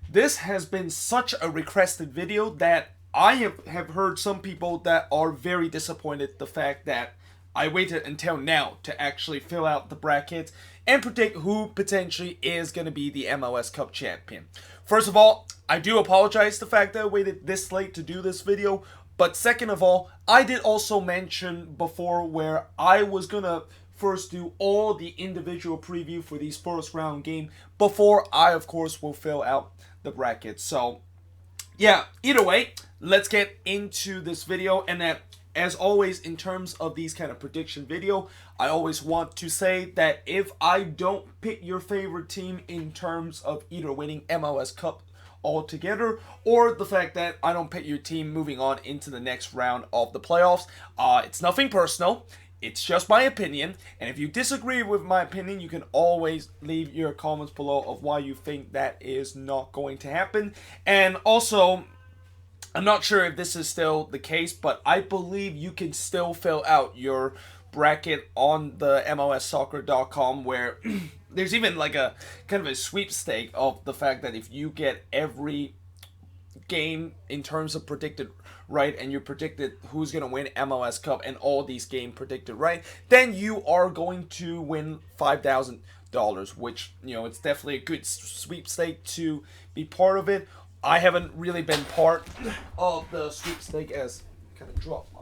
This has been such a requested video that I have heard some people that are very disappointed the fact that I waited until now to actually fill out the brackets and predict who potentially is going to be the MLS Cup champion. First of all, I do apologize the fact that I waited this late to do this video, but second of all, I did also mention before where I was going to first do all the individual preview for these first round game before I of course will fill out the brackets. So yeah, either way, let's get into this video. And that, as always, in terms of these kind of prediction video, I always want to say that if I don't pick your favorite team in terms of either winning MLS Cup altogether or the fact that I don't pick your team moving on into the next round of the playoffs, it's nothing personal. It's just my opinion, and if you disagree with my opinion, you can always leave your comments below of why you think that is not going to happen. And also, I'm not sure if this is still the case, but I believe you can still fill out your bracket on the MLSsoccer.com where there's even like a kind of a sweepstake of the fact that if you get every game in terms of predicted right and you predicted who's going to win MLS Cup and all these games predicted right, then you are going to win $5,000, which, you know, it's definitely a good sweepstake to be part of it. I haven't really been part of the sweepstake, as I kind of dropped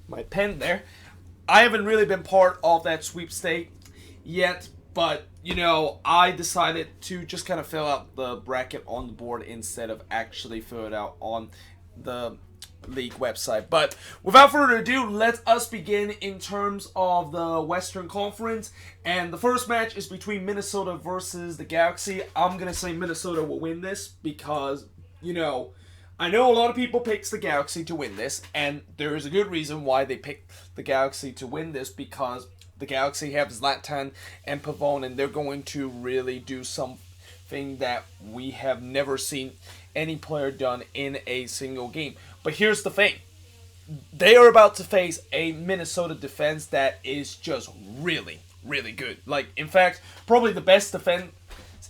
my pen there. I haven't really been part of that sweepstake yet, but you know, I decided to just kind of fill out the bracket on the board instead of actually fill it out on the league website. But without further ado, let us begin in terms of the Western Conference. And the first match is between Minnesota versus the Galaxy. I'm going to say Minnesota will win this because, you know, I know a lot of people picks the Galaxy to win this, and there is a good reason why they picked the Galaxy to win this, because the Galaxy have Zlatan and Pavone, and they're going to really do something that we have never seen any player done in a single game. But here's the thing. They are about to face a Minnesota defense that is just really, really good. Like, in fact, probably the best defense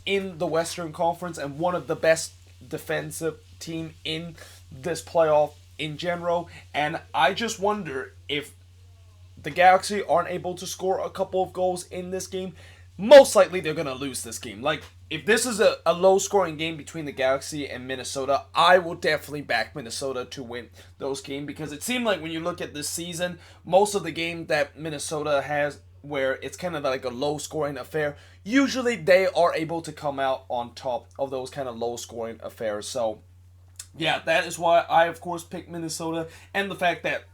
in the Western Conference and one of the best defensive team in this playoff in general. And I just wonder if the Galaxy aren't able to score a couple of goals in this game, most likely they're going to lose this game. Like, if this is a low-scoring game between the Galaxy and Minnesota, I will definitely back Minnesota to win those games, because it seemed like when you look at this season, most of the game that Minnesota has where it's kind of like a low-scoring affair, usually they are able to come out on top of those kind of low-scoring affairs. So yeah, that is why I, of course, picked Minnesota, and the fact that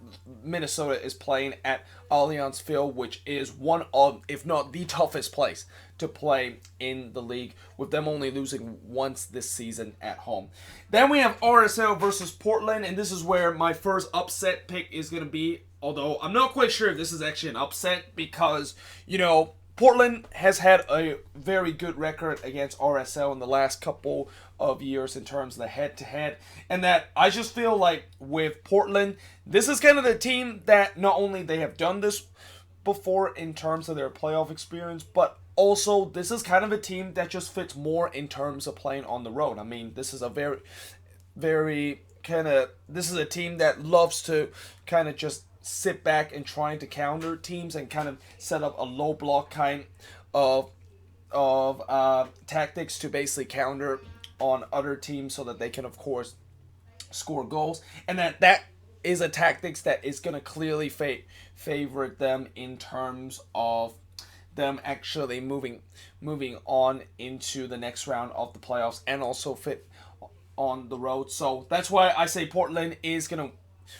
Minnesota is playing at Allianz Field, which is one of, if not the toughest place to play in the league, with them only losing once this season at home. Then we have RSL versus Portland, and this is where my first upset pick is going to be, although I'm not quite sure if this is actually an upset, because, you know, Portland has had a very good record against RSL in the last couple of years in terms of the head-to-head. And that I just feel like with Portland, this is kind of the team that not only they have done this before in terms of their playoff experience, but also this is kind of a team that just fits more in terms of playing on the road. I mean, this is a this is a team that loves to kind of just sit back and trying to counter teams and kind of set up a low block kind of tactics to basically counter on other teams so that they can, of course, score goals. And that is a tactics that is going to clearly favor them in terms of them actually moving on into the next round of the playoffs and also fit on the road. So that's why I say Portland is going to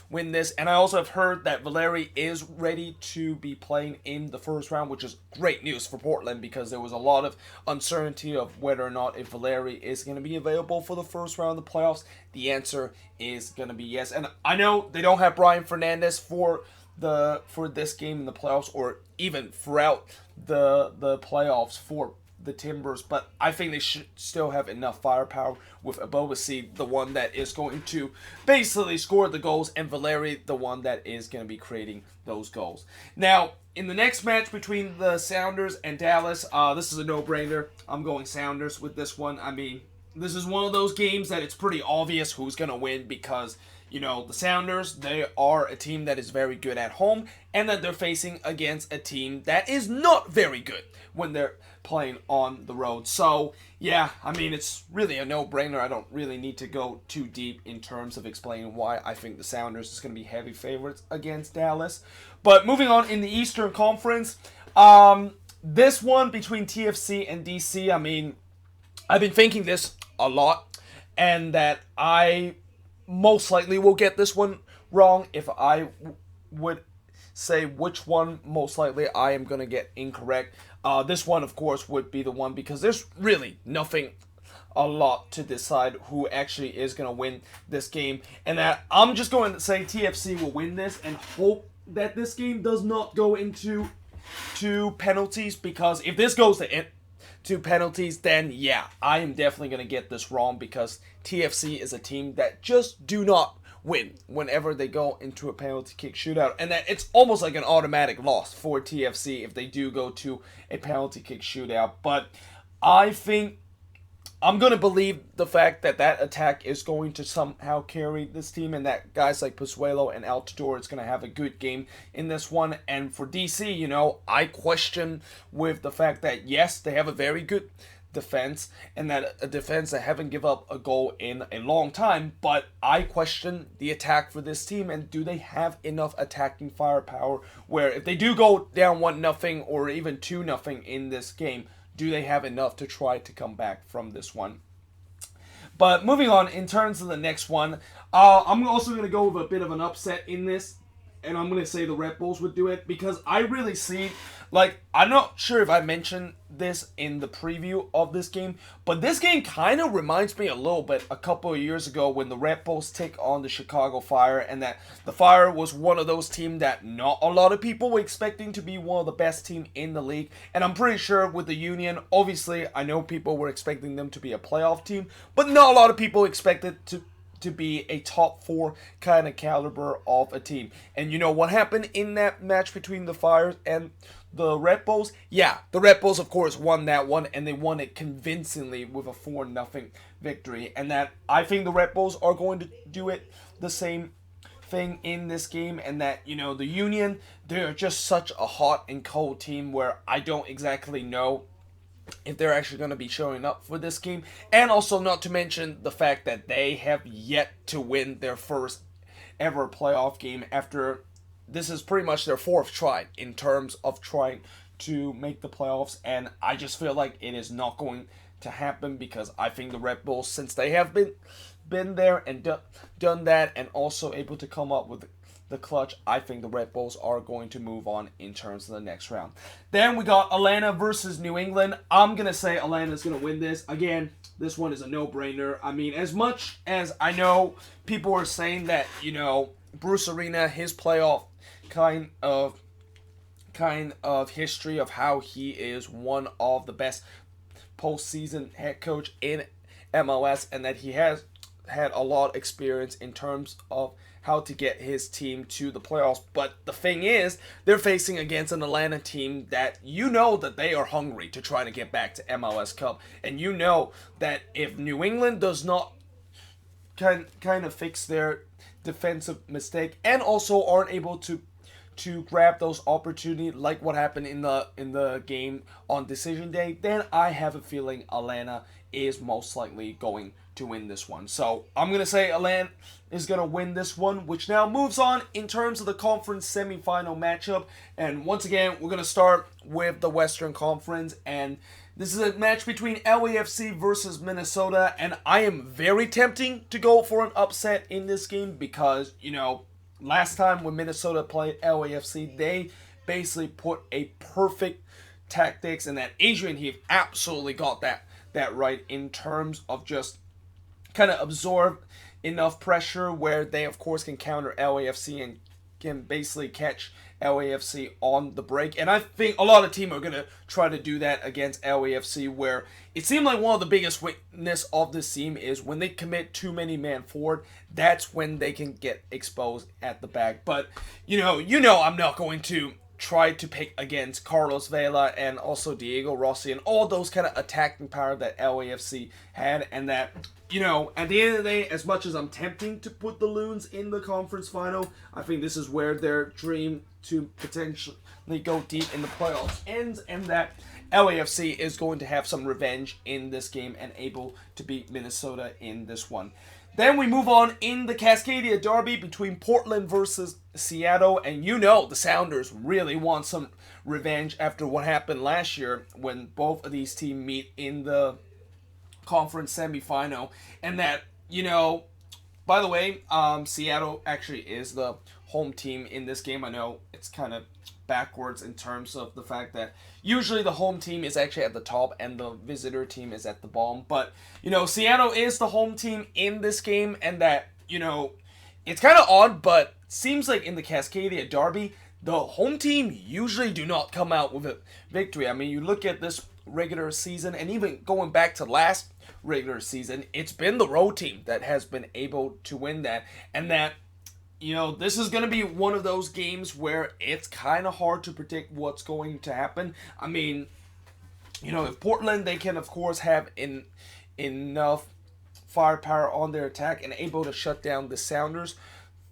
win this. And I also have heard that Valeri is ready to be playing in the first round, which is great news for Portland, because there was a lot of uncertainty of whether or not if Valeri is going to be available for the first round of the playoffs. The answer is going to be yes. And I know they don't have Brian Fernandez for this game in the playoffs, or even throughout the playoffs for the Timbers, but I think they should still have enough firepower with Abobasi, the one that is going to basically score the goals, and Valeri, the one that is going to be creating those goals. Now, in the next match between the Sounders and Dallas, this is a no-brainer. I'm going Sounders with this one. I mean, this is one of those games that it's pretty obvious who's going to win because, the Sounders, they are a team that is very good at home and that they're facing against a team that is not very good when they're playing on the road. So, yeah, I mean, it's really a no-brainer. I don't really need to go too deep in terms of explaining why I think the Sounders is going to be heavy favorites against Dallas. But moving on in the Eastern Conference, this one between TFC and DC, I mean, I've been thinking this a lot, and that I most likely will get this one wrong. If I would say which one most likely I am going to get incorrect, this one, of course, would be the one because there's really nothing a lot to decide who actually is going to win this game. And that I'm just going to say TFC will win this and hope that this game does not go into penalties, because if this goes to penalties, then yeah, I am definitely going to get this wrong because TFC is a team that just do not win whenever they go into a penalty kick shootout, and that it's almost like an automatic loss for TFC if they do go to a penalty kick shootout. But I think I'm going to believe the fact that that attack is going to somehow carry this team, and that guys like Pozuelo and Altidore is going to have a good game in this one. And for DC, I question with the fact that, yes, they have a very good defense, and that a defense that haven't given up a goal in a long time, but I question the attack for this team, and do they have enough attacking firepower where if they do go down 1-0 or even 2-0 in this game, do they have enough to try to come back from this one? But moving on, in terms of the next one, I'm also going to go with a bit of an upset in this, and I'm going to say the Red Bulls would do it, because I really see, I'm not sure if I mentioned this in the preview of this game, but this game kind of reminds me a little bit a couple of years ago when the Red Bulls take on the Chicago Fire, and that the Fire was one of those teams that not a lot of people were expecting to be one of the best teams in the league. And I'm pretty sure with the Union, obviously, I know people were expecting them to be a playoff team, but not a lot of people expected to be a top 4 kind of caliber of a team. And you know what happened in that match between the Fire and the Red Bulls? Yeah, the Red Bulls, of course, won that one, and they won it convincingly with a 4-0 victory. And that I think the Red Bulls are going to do it the same thing in this game, and that, the Union, they're just such a hot and cold team where I don't exactly know if they're actually going to be showing up for this game. And also, not to mention the fact that they have yet to win their first ever playoff game after this is pretty much their 4th try in terms of trying to make the playoffs. And I just feel like it is not going to happen, because I think the Red Bulls, since they have been there and done that and also able to come up with the clutch, I think the Red Bulls are going to move on in terms of the next round. Then we got Atlanta versus New England. I'm going to say Atlanta's going to win this. Again, this one is a no-brainer. I mean, as much as I know people are saying that, Bruce Arena, his playoff kind of history of how he is one of the best postseason head coach in MLS, and that he has had a lot of experience in terms of how to get his team to the playoffs. But the thing is, they're facing against an Atlanta team that that they are hungry to try to get back to MLS Cup. And that if New England does not kind of fix their defensive mistake, and also aren't able to grab those opportunities like what happened in the game on decision day, then I have a feeling Atlanta is most likely going to win this one. So I'm going to say Atlanta is going to win this one, which now moves on in terms of the conference semifinal matchup. And once again, we're going to start with the Western Conference, and this is a match between LAFC versus Minnesota, and I am very tempting to go for an upset in this game because, last time when Minnesota played LAFC, they basically put a perfect tactics, and that Adrian Heath absolutely got that right in terms of just kind of absorb enough pressure where they, of course, can counter LAFC and can basically catch LAFC on the break. And I think a lot of teams are going to try to do that against LAFC, where it seemed like one of the biggest weakness of this team is when they commit too many man forward, that's when they can get exposed at the back. But, you know I'm not going to try to pick against Carlos Vela and also Diego Rossi and all those kind of attacking power that LAFC had, and that, at the end of the day, as much as I'm tempting to put the Loons in the conference final, I think this is where their dream to potentially go deep in the playoffs ends, and that LAFC is going to have some revenge in this game and able to beat Minnesota in this one. Then we move on in the Cascadia Derby between Portland versus Seattle, and the Sounders really want some revenge after what happened last year when both of these teams meet in the conference semifinal. And that, by the way, Seattle actually is the home team in this game. I know it's kind of backwards in terms of the fact that usually the home team is actually at the top and the visitor team is at the bottom. But, Seattle is the home team in this game, and that, it's kind of odd, but seems like in the Cascadia Derby, the home team usually do not come out with a victory. I mean, you look at this regular season, and even going back to last regular season, it's been the road team that has been able to win that, and that this is going to be one of those games where it's kind of hard to predict what's going to happen. I mean, if Portland, they can, of course, have enough firepower on their attack and able to shut down the Sounders'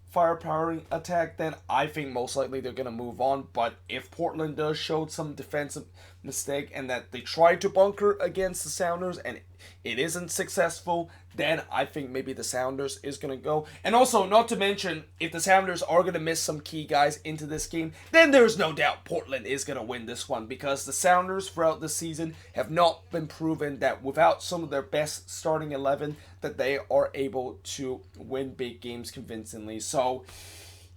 firepower attack, then I think most likely they're going to move on. But if Portland does show some defensive mistake and that they try to bunker against the Sounders and it isn't successful, then I think maybe the Sounders is going to go. And also, not to mention, if the Sounders are going to miss some key guys into this game, then there's no doubt Portland is going to win this one, because the Sounders throughout the season have not been proven that without some of their best starting 11 that they are able to win big games convincingly. So,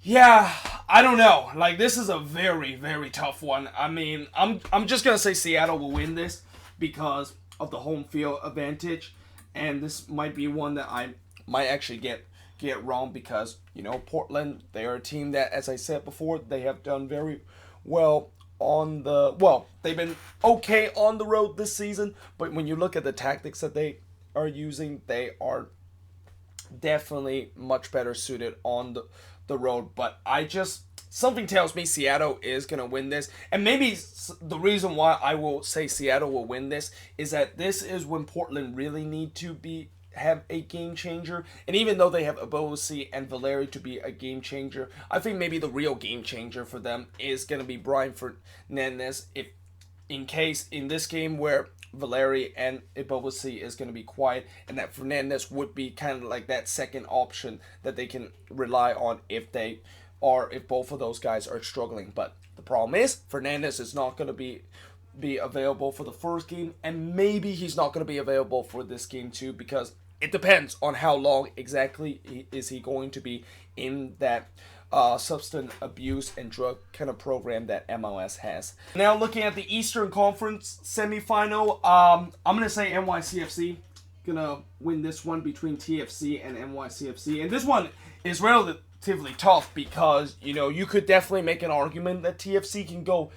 yeah, I don't know. Like, this is a very, very tough one. I mean, I'm just going to say Seattle will win this because of the home field advantage, and this might be one that I might actually get wrong, because Portland, they are a team that, as I said before, they have done very well they've been okay on the road this season, but when you look at the tactics that they are using, they are definitely much better suited on the road. But something tells me Seattle is going to win this. And maybe the reason why I will say Seattle will win this is that this is when Portland really need to have a game changer. And even though they have Ebosi and Valeri to be a game changer, I think maybe the real game changer for them is going to be Brian Fernandez. If in case in this game where Valeri and Ebosi is going to be quiet, and that Fernandez would be kind of like that second option that they can rely on if both of those guys are struggling. But the problem is Fernandez is not going to be available for the first game, and maybe he's not going to be available for this game too, because it depends on how long exactly is he going to be in that substance abuse and drug kind of program that MLS has. Now looking at the Eastern Conference semifinal, I'm going to say NYCFC going to win this one between TFC and NYCFC. And this one is relatively tough because, you could definitely make an argument that TFC can go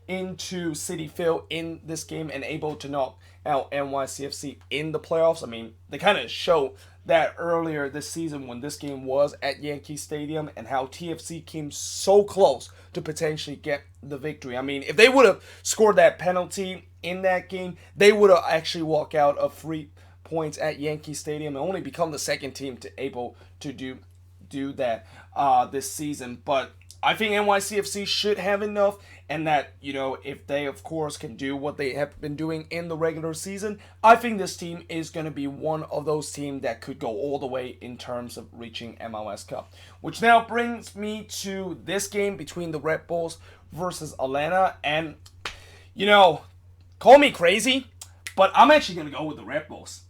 into Citi Field in this game and able to knock out NYCFC in the playoffs. I mean, they kind of show that earlier this season when this game was at Yankee Stadium and how TFC came so close to potentially get the victory. I mean, if they would have scored that penalty in that game, they would have actually walked out of 3 points at Yankee Stadium and only become the second team to able to do that this season. But I think NYCFC should have enough, and that, if they, of course, can do what they have been doing in the regular season, I think this team is going to be one of those teams that could go all the way in terms of reaching MLS Cup. Which now brings me to this game between the Red Bulls versus Atlanta, and, call me crazy, but I'm actually going to go with the Red Bulls.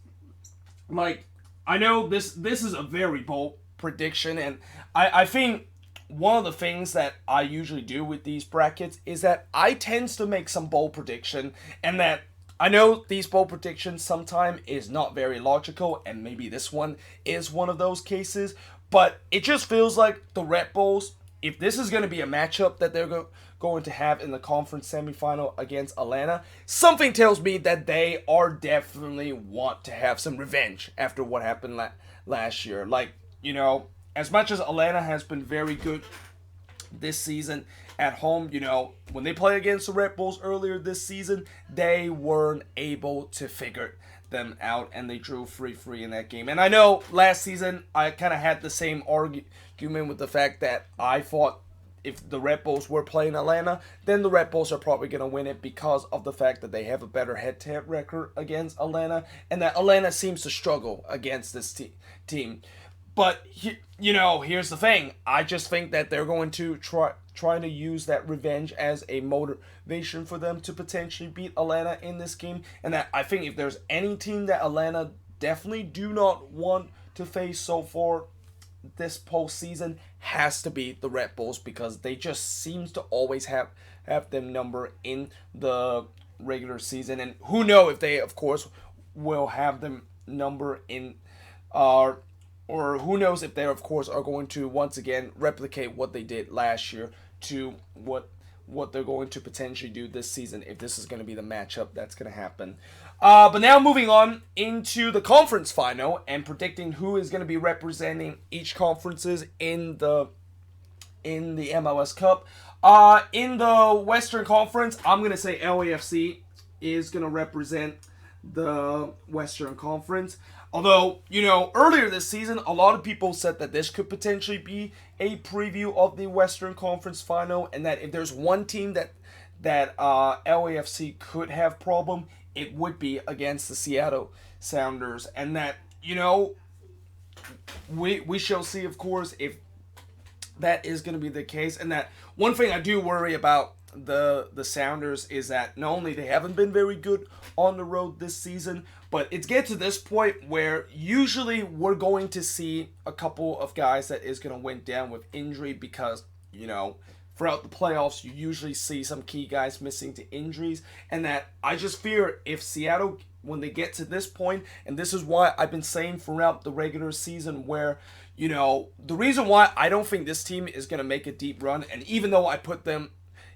Like, I know this is a very bold prediction, and I think one of the things that I usually do with these brackets is that I tend to make some bold prediction, and that I know these bold predictions sometimes is not very logical, and maybe this one is one of those cases, But it just feels like the Red Bulls, if this is going to be a matchup that they're going to have in the conference semifinal against Atlanta, something tells me that they are definitely want to have some revenge after what happened last year. Like, as much as Atlanta has been very good this season at home, when they played against the Red Bulls earlier this season, they weren't able to figure them out, and they drew 3-3 in that game. And I know last season I kind of had the same argument with the fact that I thought if the Red Bulls were playing Atlanta, then the Red Bulls are probably going to win it because of the fact that they have a better head-to-head record against Atlanta, and that Atlanta seems to struggle against this team. But, here's the thing. I just think that they're going to trying to use that revenge as a motivation for them to potentially beat Atlanta in this game. And that I think if there's any team that Atlanta definitely do not want to face so far this postseason, has to be the Red Bulls, because they just seems to always have them number in the regular season. And who knows if they, of course, will have them number in or who knows if they, of course, are going to once again replicate what they did last year to what they're going to potentially do this season, if this is going to be the matchup that's going to happen. But now moving on into the conference final and predicting who is going to be representing each conferences in the MLS Cup. In the Western Conference, I'm going to say LAFC is going to represent the Western Conference. Although, earlier this season, a lot of people said that this could potentially be a preview of the Western Conference final, and that if there's one team that LAFC could have problem, it would be against the Seattle Sounders. And that, we shall see, of course, if that is going to be the case. And that one thing I do worry about the Sounders is that not only they haven't been very good on the road this season, but it's get to this point where usually we're going to see a couple of guys that is going to went down with injury, because throughout the playoffs you usually see some key guys missing to injuries. And that I just fear if Seattle, when they get to this point, and this is why I've been saying throughout the regular season, where the reason why I don't think this team is going to make a deep run, and even though I put them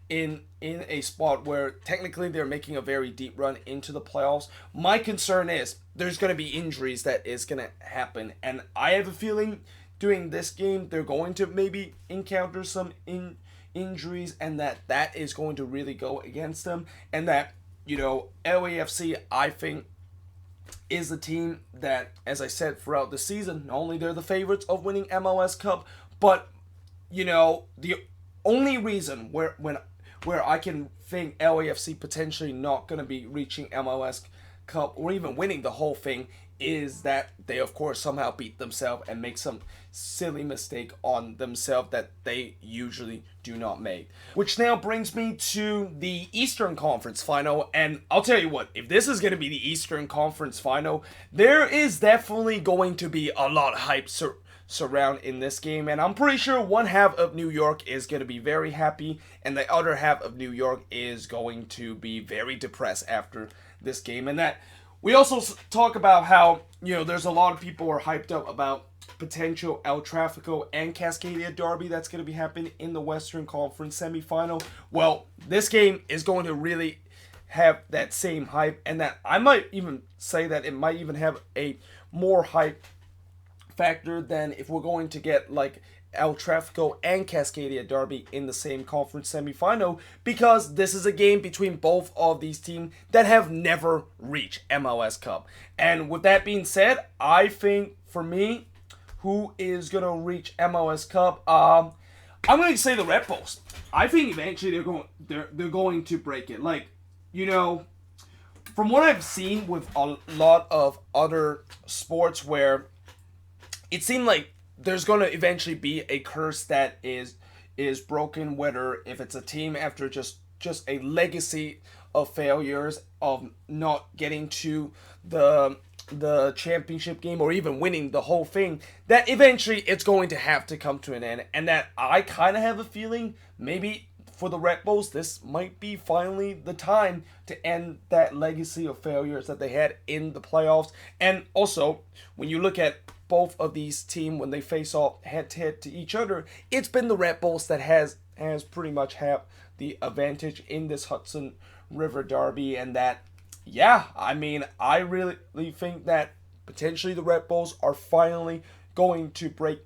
in a spot where technically they're making a very deep run into the playoffs, my concern is there's going to be injuries that is going to happen. And I have a feeling during this game they're going to maybe encounter some injuries, and that is going to really go against them. And that, LAFC, I think, is a team that, as I said throughout the season, not only they're the favorites of winning MLS Cup, but, the only reason where I can think LAFC potentially not going to be reaching MLS Cup or even winning the whole thing is that they, of course, somehow beat themselves and make some silly mistake on themselves that they usually do not make. Which now brings me to the Eastern Conference final, and I'll tell you what, if this is going to be the Eastern Conference final, there is definitely going to be a lot of hype surround in this game, and I'm pretty sure one half of New York is going to be very happy, and the other half of New York is going to be very depressed after this game. And that we also talk about how, there's a lot of people are hyped up about potential El Tráfico and Cascadia derby that's going to be happening in the Western Conference semifinal. Well, this game is going to really have that same hype, and that I might even say that it might even have a more hype factor than if we're going to get like El Tráfico and Cascadia derby in the same conference semifinal, because this is a game between both of these teams that have never reached MLS Cup. And with that being said, I think for me, who is going to reach MLS Cup, I'm going to say the Red Bulls. I think eventually they're going to break it. Like, from what I've seen with a lot of other sports where it seemed like there's going to eventually be a curse that is broken, whether if it's a team after just a legacy of failures, of not getting to the championship game or even winning the whole thing, that eventually it's going to have to come to an end. And that I kind of have a feeling maybe for the Red Bulls, this might be finally the time to end that legacy of failures that they had in the playoffs. And also, when you look at both of these teams when they face off head-to-head to each other, it's been the Red Bulls that has pretty much have the advantage in this Hudson River Derby. And that, yeah, I mean, I really think that potentially the Red Bulls are finally going to break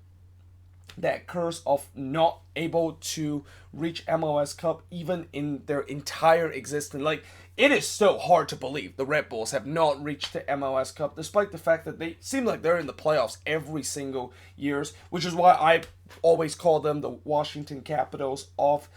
that curse of not able to reach MLS Cup even in their entire existence. Like, it is so hard to believe the Red Bulls have not reached the MLS Cup, despite the fact that they seem like they're in the playoffs every single years, which is why I always call them the Washington Capitals of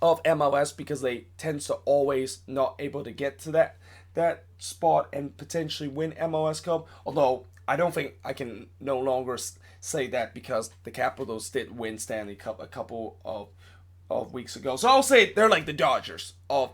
MLS, because they tend to always not able to get to that spot and potentially win MLS Cup. Although I don't think I can no longer say that, because the Capitals did win Stanley Cup a couple of weeks ago. So I'll say they're like the Dodgers of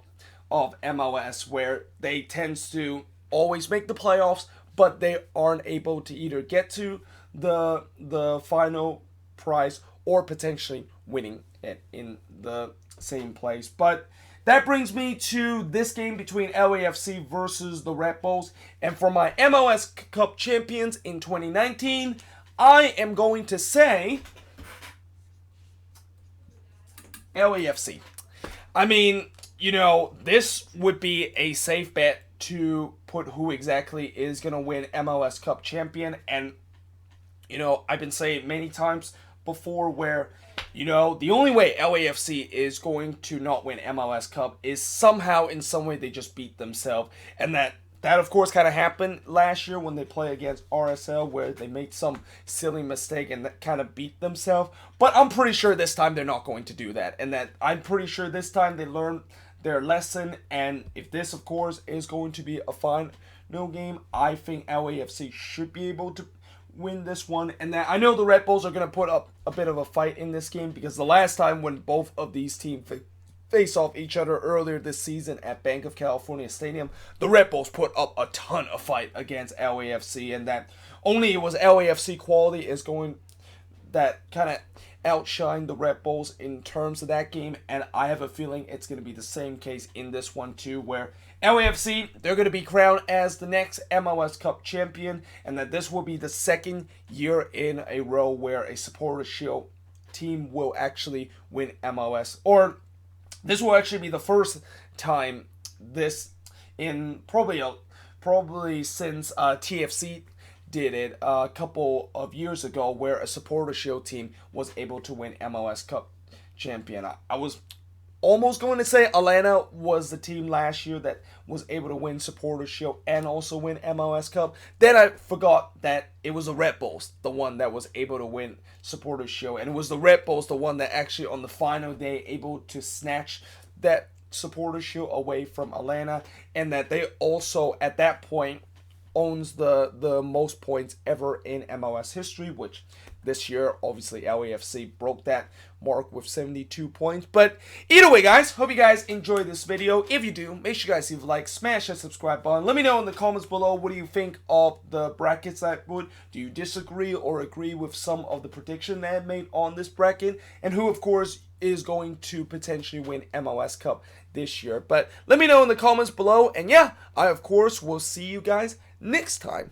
MLS, where they tend to always make the playoffs, but they aren't able to either get to the final prize or potentially winning it in the same place. But that brings me to this game between LAFC versus the Red Bulls. And for my MLS Cup champions in 2019, I am going to say LAFC. I mean, you know, this would be a safe bet to put who exactly is going to win MLS Cup champion. And, you know, I've been saying many times before where, you know, the only way LAFC is going to not win MLS Cup is somehow, in some way, they just beat themselves. And that of course, kind of happened last year when they played against RSL, where they made some silly mistake and that kind of beat themselves. But I'm pretty sure this time they're not going to do that. And that I'm pretty sure this time they learned their lesson. And if this, of course, is going to be a final game, I think LAFC should be able to win this one. And that I know the Red Bulls are going to put up a bit of a fight in this game, because the last time when both of these teams face off each other earlier this season at Bank of California Stadium, the Red Bulls put up a ton of fight against LAFC, and that only it was LAFC quality is going that kind of outshine the Red Bulls in terms of that game. And I have a feeling it's going to be the same case in this one too, where LAFC, they're going to be crowned as the next MLS Cup champion, and that this will be the second year in a row where a Supporters Shield team will actually win MLS, or this will actually be the first time this in probably since TFC did it a couple of years ago, where a Supporters Shield team was able to win MLS Cup champion. I was almost going to say Atlanta was the team last year that was able to win Supporters Shield and also win MLS Cup. Then I forgot that it was the Red Bulls, the one that was able to win Supporters Shield. And it was the Red Bulls, the one that actually on the final day able to snatch that Supporters Shield away from Atlanta. And that they also, at that point, owns the most points ever in MLS history, which this year, obviously, LAFC broke that mark with 72 points. But either way, guys, hope you guys enjoyed this video. If you do, make sure you guys leave a like, smash that subscribe button. Let me know in the comments below, what do you think of the brackets I put? Do you disagree or agree with some of the prediction that I made on this bracket? And who, of course, is going to potentially win MLS Cup this year? But let me know in the comments below. And yeah, I, of course, will see you guys next time.